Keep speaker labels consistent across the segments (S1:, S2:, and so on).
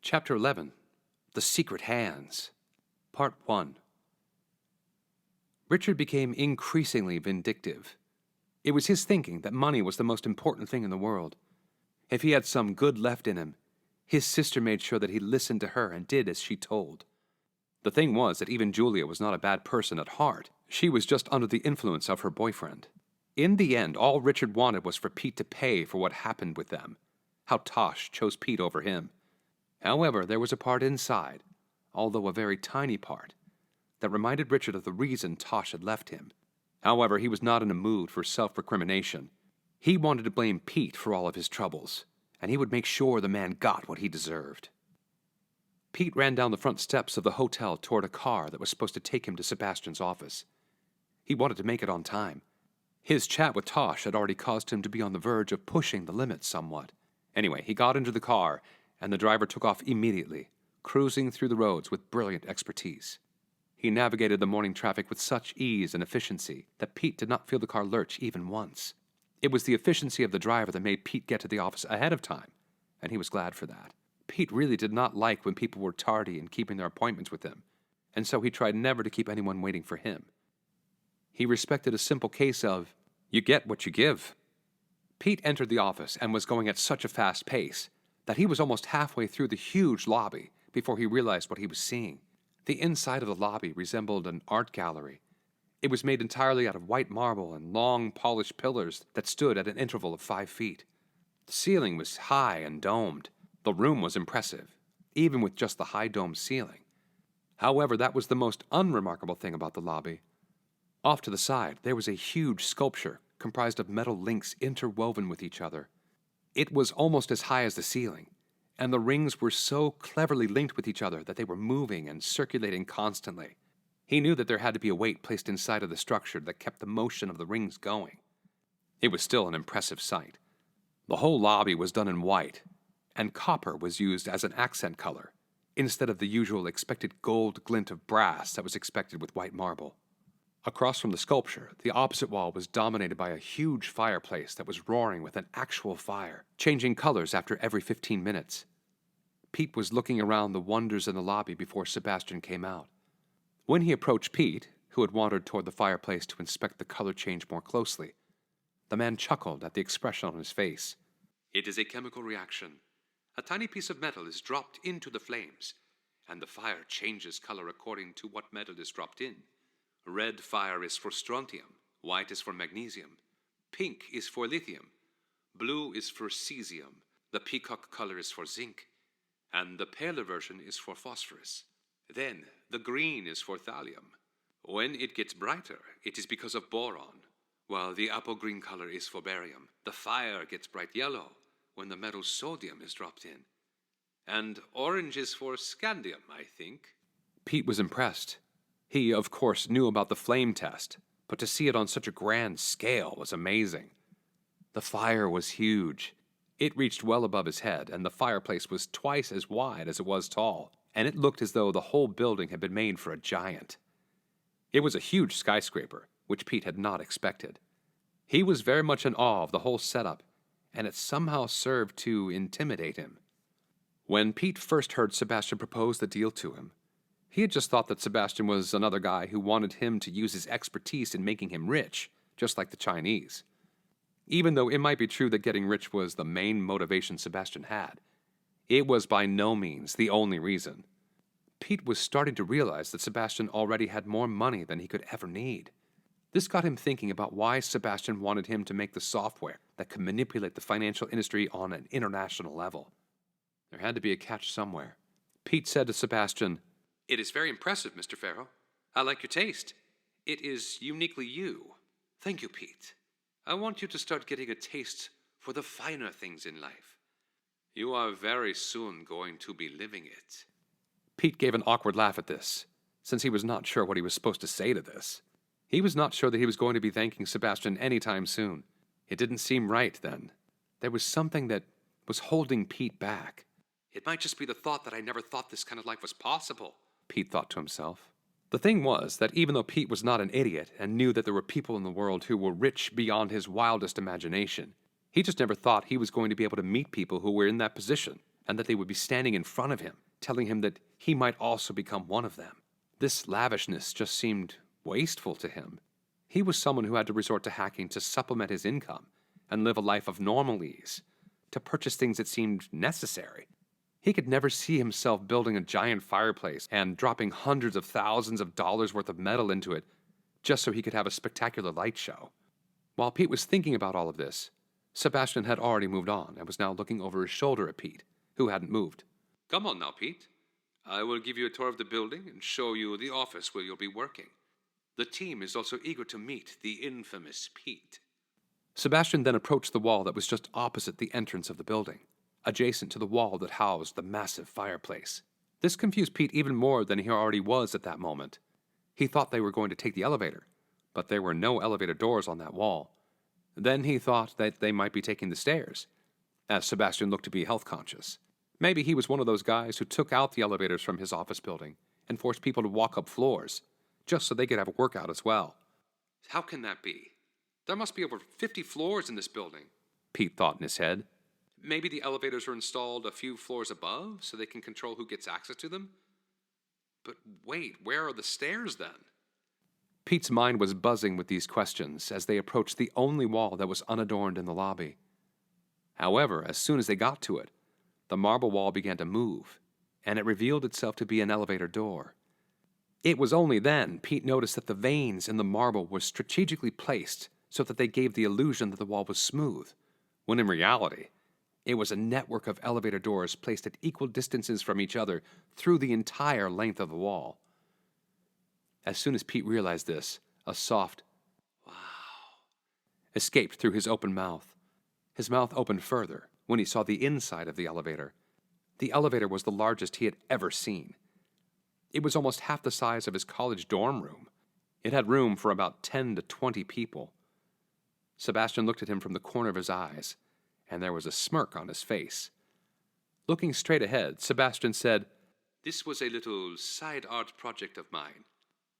S1: Chapter 11. The Secret Hands. Part 1. Richard became increasingly vindictive. It was his thinking that money was the most important thing in the world. If he had some good left in him, his sister made sure that he listened to her and did as she told. The thing was that even Julia was not a bad person at heart. She was just under the influence of her boyfriend. In the end, all Richard wanted was for Pete to pay for what happened with them. How Tosh chose Pete over him. However, there was a part inside, although a very tiny part, that reminded Richard of the reason Tosh had left him. However, he was not in a mood for self-recrimination. He wanted to blame Pete for all of his troubles, and he would make sure the man got what he deserved. Pete ran down the front steps of the hotel toward a car that was supposed to take him to Sebastian's office. He wanted to make it on time. His chat with Tosh had already caused him to be on the verge of pushing the limits somewhat. Anyway, he got into the car, and the driver took off immediately, cruising through the roads with brilliant expertise. He navigated the morning traffic with such ease and efficiency that Pete did not feel the car lurch even once. It was the efficiency of the driver that made Pete get to the office ahead of time, and he was glad for that. Pete really did not like when people were tardy in keeping their appointments with him, and so he tried never to keep anyone waiting for him. He respected a simple case of, you get what you give. Pete entered the office and was going at such a fast pace that he was almost halfway through the huge lobby before he realized what he was seeing. The inside of the lobby resembled an art gallery. It was made entirely out of white marble and long, polished pillars that stood at an interval of 5 feet. The ceiling was high and domed. The room was impressive, even with just the high domed ceiling. However, that was the most unremarkable thing about the lobby. Off to the side, there was a huge sculpture comprised of metal links interwoven with each other. It was almost as high as the ceiling, and the rings were so cleverly linked with each other that they were moving and circulating constantly. He knew that there had to be a weight placed inside of the structure that kept the motion of the rings going. It was still an impressive sight. The whole lobby was done in white, and copper was used as an accent color, instead of the usual expected gold glint of brass that was expected with white marble. Across from the sculpture, the opposite wall was dominated by a huge fireplace that was roaring with an actual fire, changing colors after every 15 minutes. Pete was looking around the wonders in the lobby before Sebastian came out. When he approached Pete, who had wandered toward the fireplace to inspect the color change more closely, the man chuckled at the expression on his face. It is a chemical reaction. A tiny piece of metal is dropped into the flames, and the fire changes color according to what metal is dropped in. Red fire is for strontium, white is for magnesium, pink is for lithium, blue is for cesium, the peacock color is for zinc, and the paler version is for phosphorus. Then the green is for thallium. When it gets brighter, it is because of boron, while the apple green color is for barium. The fire gets bright yellow when the metal sodium is dropped in. And orange is for scandium, I think. Pete was impressed. He, of course, knew about the flame test, but to see it on such a grand scale was amazing. The fire was huge. It reached well above his head, and the fireplace was twice as wide as it was tall, and it looked as though the whole building had been made for a giant. It was a huge skyscraper, which Pete had not expected. He was very much in awe of the whole setup, and it somehow served to intimidate him. When Pete first heard Sebastian propose the deal to him, he had just thought that Sebastian was another guy who wanted him to use his expertise in making him rich, just like the Chinese. Even though it might be true that getting rich was the main motivation Sebastian had, it was by no means the only reason. Pete was starting to realize that Sebastian already had more money than he could ever need. This got him thinking about why Sebastian wanted him to make the software that could manipulate the financial industry on an international level. There had to be a catch somewhere. Pete said to Sebastian, "It is very impressive, Mr. Farrow. I like your taste. It is uniquely you." "Thank you, Pete. I want you to start getting a taste for the finer things in life. You are very soon going to be living it." Pete gave an awkward laugh at this, since he was not sure what he was supposed to say to this. He was not sure that he was going to be thanking Sebastian any time soon. It didn't seem right then. There was something that was holding Pete back. It might just be the thought that I never thought this kind of life was possible, Pete thought to himself. The thing was that even though Pete was not an idiot and knew that there were people in the world who were rich beyond his wildest imagination, he just never thought he was going to be able to meet people who were in that position and that they would be standing in front of him, telling him that he might also become one of them. This lavishness just seemed wasteful to him. He was someone who had to resort to hacking to supplement his income and live a life of normal ease, to purchase things that seemed necessary. He could never see himself building a giant fireplace and dropping hundreds of thousands of dollars worth of metal into it just so he could have a spectacular light show. While Pete was thinking about all of this, Sebastian had already moved on and was now looking over his shoulder at Pete, who hadn't moved. Come on now, Pete. I will give you a tour of the building and show you the office where you'll be working. The team is also eager to meet the infamous Pete. Sebastian then approached the wall that was just opposite the entrance of the building, adjacent to the wall that housed the massive fireplace. This confused Pete even more than he already was at that moment. He thought they were going to take the elevator, but there were no elevator doors on that wall. Then he thought that they might be taking the stairs, as Sebastian looked to be health conscious. Maybe he was one of those guys who took out the elevators from his office building and forced people to walk up floors, just so they could have a workout as well. How can that be? There must be over 50 floors in this building, Pete thought in his head. Maybe the elevators are installed a few floors above so they can control who gets access to them? But wait, where are the stairs then? Pete's mind was buzzing with these questions as they approached the only wall that was unadorned in the lobby. However, as soon as they got to it, the marble wall began to move, and it revealed itself to be an elevator door. It was only then Pete noticed that the veins in the marble were strategically placed so that they gave the illusion that the wall was smooth, when in reality, it was a network of elevator doors placed at equal distances from each other through the entire length of the wall. As soon as Pete realized this, a soft, "Wow," escaped through his open mouth. His mouth opened further when he saw the inside of the elevator. The elevator was the largest he had ever seen. It was almost half the size of his college dorm room. It had room for about 10 to 20 people. Sebastian looked at him from the corner of his eyes, and there was a smirk on his face. Looking straight ahead, Sebastian said, "This was a little side art project of mine.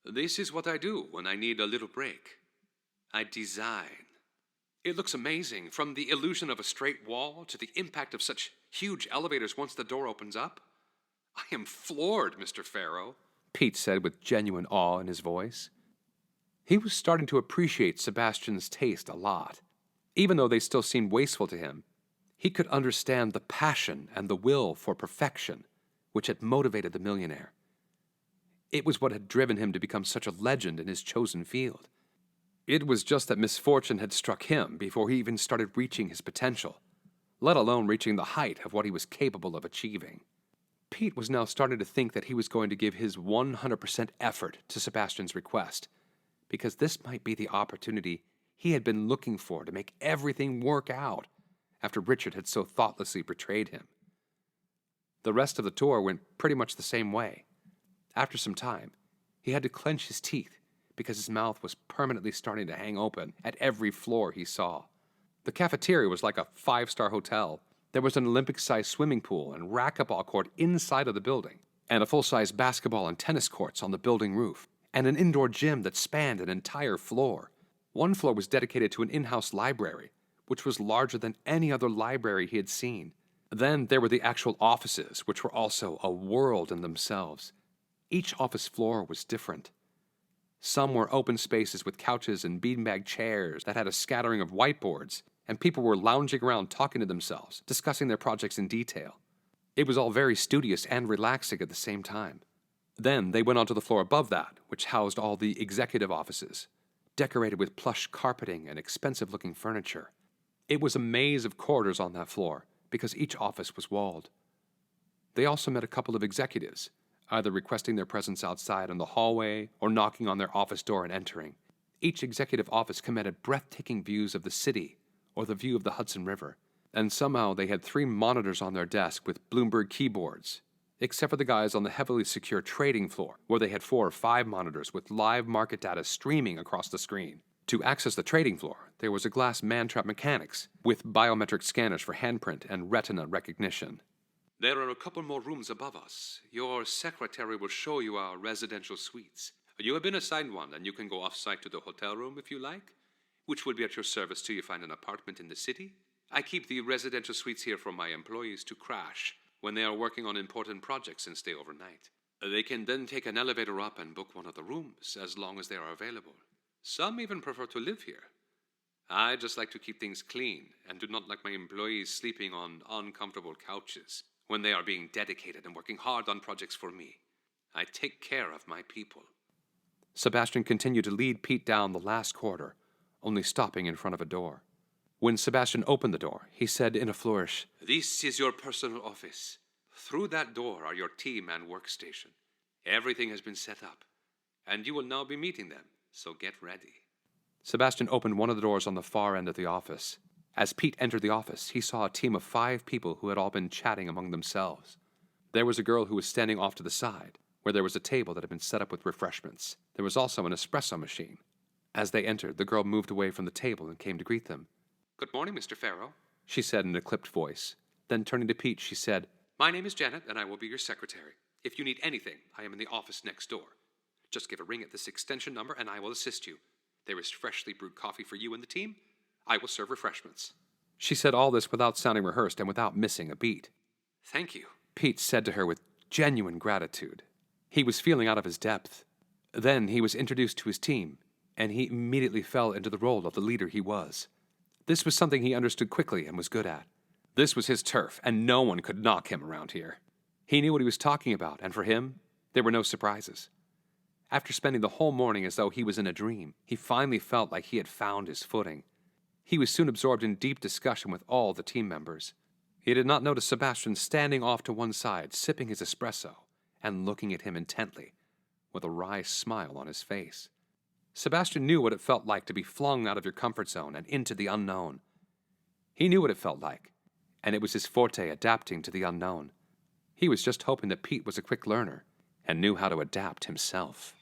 S1: This is what I do when I need a little break. I design. It looks amazing, from the illusion of a straight wall to the impact of such huge elevators once the door opens up. I am floored, Mr. Farrow," Pete said with genuine awe in his voice. He was starting to appreciate Sebastian's taste a lot. Even though they still seemed wasteful to him, he could understand the passion and the will for perfection which had motivated the millionaire. It was what had driven him to become such a legend in his chosen field. It was just that misfortune had struck him before he even started reaching his potential, let alone reaching the height of what he was capable of achieving. Pete was now starting to think that he was going to give his 100% effort to Sebastian's request, because this might be the opportunity he had been looking for to make everything work out after Richard had so thoughtlessly betrayed him. The rest of the tour went pretty much the same way. After some time, he had to clench his teeth because his mouth was permanently starting to hang open at every floor he saw. The cafeteria was like a 5-star hotel. There was an Olympic-sized swimming pool and racquetball court inside of the building, and a full-size basketball and tennis courts on the building roof, and an indoor gym that spanned an entire floor. One floor was dedicated to an in-house library, which was larger than any other library he had seen. Then there were the actual offices, which were also a world in themselves. Each office floor was different. Some were open spaces with couches and beanbag chairs that had a scattering of whiteboards, and people were lounging around talking to themselves, discussing their projects in detail. It was all very studious and relaxing at the same time. Then they went on to the floor above that, which housed all the executive offices, decorated with plush carpeting and expensive-looking furniture. It was a maze of corridors on that floor, because each office was walled. They also met a couple of executives, either requesting their presence outside in the hallway or knocking on their office door and entering. Each executive office commanded breathtaking views of the city or the view of the Hudson River, and somehow they had 3 monitors on their desk with Bloomberg keyboards, except for the guys on the heavily secure trading floor, where they had 4 or 5 monitors with live market data streaming across the screen. To access the trading floor, there was a glass man-trap mechanics with biometric scanners for handprint and retina recognition. There are a couple more rooms above us. Your secretary will show you our residential suites. You have been assigned one, and you can go off-site to the hotel room if you like, which will be at your service till you find an apartment in the city. I keep the residential suites here for my employees to crash when they are working on important projects and stay overnight. They can then take an elevator up and book one of the rooms as long as they are available. Some even prefer to live here. I just like to keep things clean and do not like my employees sleeping on uncomfortable couches when they are being dedicated and working hard on projects for me. I take care of my people. Sebastian continued to lead Pete down the last corridor, only stopping in front of a door. When Sebastian opened the door, he said in a flourish, "This is your personal office. Through that door are your team and workstation. Everything has been set up, and you will now be meeting them, so get ready." Sebastian opened one of the doors on the far end of the office. As Pete entered the office, he saw a team of 5 people who had all been chatting among themselves. There was a girl who was standing off to the side, where there was a table that had been set up with refreshments. There was also an espresso machine. As they entered, the girl moved away from the table and came to greet them. "Good morning, Mr. Farrow," she said in a clipped voice. Then turning to Pete, she said, "My name is Janet, and I will be your secretary. If you need anything, I am in the office next door. Just give a ring at this extension number, and I will assist you. There is freshly brewed coffee for you and the team. I will serve refreshments." She said all this without sounding rehearsed and without missing a beat. "Thank you," Pete said to her with genuine gratitude. He was feeling out of his depth. Then he was introduced to his team, and he immediately fell into the role of the leader he was. This was something he understood quickly and was good at. This was his turf, and no one could knock him around here. He knew what he was talking about, and for him, there were no surprises. After spending the whole morning as though he was in a dream, he finally felt like he had found his footing. He was soon absorbed in deep discussion with all the team members. He did not notice Sebastian standing off to one side, sipping his espresso, and looking at him intently, with a wry smile on his face. Sebastian knew what it felt like to be flung out of your comfort zone and into the unknown. He knew what it felt like, and it was his forte adapting to the unknown. He was just hoping that Pete was a quick learner and knew how to adapt himself.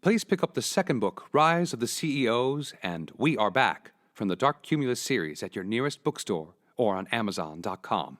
S1: Please pick up the second book, Rise of the CEOs and We Are Back, from the Dark Cumulus series at your nearest bookstore or on Amazon.com.